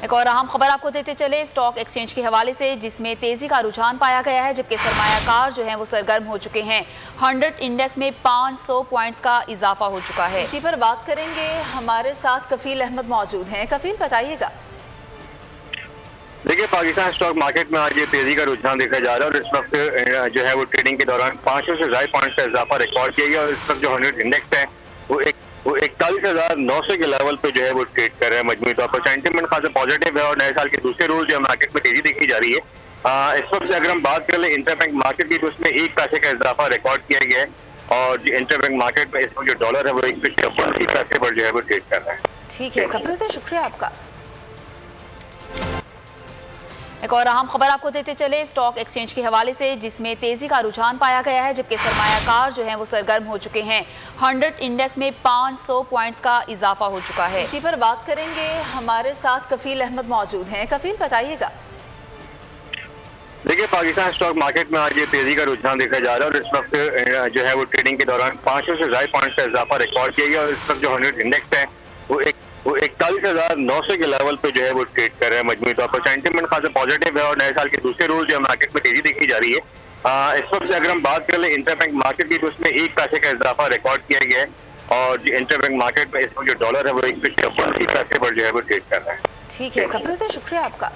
एक और अहम खबर आपको देते चले स्टॉक एक्सचेंज के हवाले से, जिसमें तेजी का रुझान पाया गया है, जबकि सरमायाकार जो हैं वो सरगर्म हो चुके हैं। 100 इंडेक्स में 500 पॉइंट्स का इजाफा हो चुका है। इसी पर बात करेंगे, हमारे साथ कफील अहमद मौजूद हैं। कफील, बताइएगा। देखिए, पाकिस्तान स्टॉक मार्केट में आज ये तेजी का रुझान देखा जा रहा है और इस वक्त जो है वो ट्रेडिंग के दौरान 500 से ज्यादा पॉइंट का इजाफा रिकॉर्ड किया गया और इस वक्त जो 100 इंडेक्स है वो 41,900 के लेवल पे जो है वो ट्रेड कर रहे हैं। मजमूई तौर पर सेंटीमेंट खासा पॉजिटिव है और नए साल के दूसरे रोज जो मार्केट में तेजी देखी जा रही है। इस वक्त अगर हम बात कर ले इंटरबैंक मार्केट की, तो उसमें 1 पैसे का इजाफा रिकॉर्ड किया गया है और जो इंटरबैंक मार्केट में इस वक्त जो डॉलर है वो 180 पैसे पर जो है वो ट्रेड कर रहा है। ठीक है कफील, शुक्रिया आपका। एक और अहम खबर आपको देते चले स्टॉक एक्सचेंज के हवाले से, जिसमें तेजी का रुझान पाया गया है, जबकि सरमायाकार जो हैं वो सरगर्म हो चुके हैं। 100 इंडेक्स में 500 पॉइंट्स का इजाफा हो चुका है। इसी पर बात करेंगे, हमारे साथ कफील अहमद मौजूद हैं। कफील, बताइएगा। देखिए, पाकिस्तान स्टॉक मार्केट में आज ये तेजी का रुझान देखा जा रहा है और इस वक्त जो है वो ट्रेडिंग के दौरान 500 से ज्यादा पॉइंट का इजाफा रिकॉर्ड किया गया और इस वक्त जो 100 इंडेक्स है वो 41,900 के लेवल पे जो है वो ट्रेड कर रहे हैं। मजमूई तौर पर सेंटीमेंट खासा पॉजिटिव है और नए साल के दूसरे रोज जो मार्केट में तेजी देखी जा रही है। इस वक्त अगर हम बात कर ले इंटरबैंक मार्केट की, तो उसमें 1 पैसे का इजाफा रिकॉर्ड किया गया है और जो इंटरबैंक मार्केट में इस वक्त जो डॉलर है वो 180 पैसे पर जो है वो ट्रेड कर रहा है। ठीक है कफील, शुक्रिया आपका।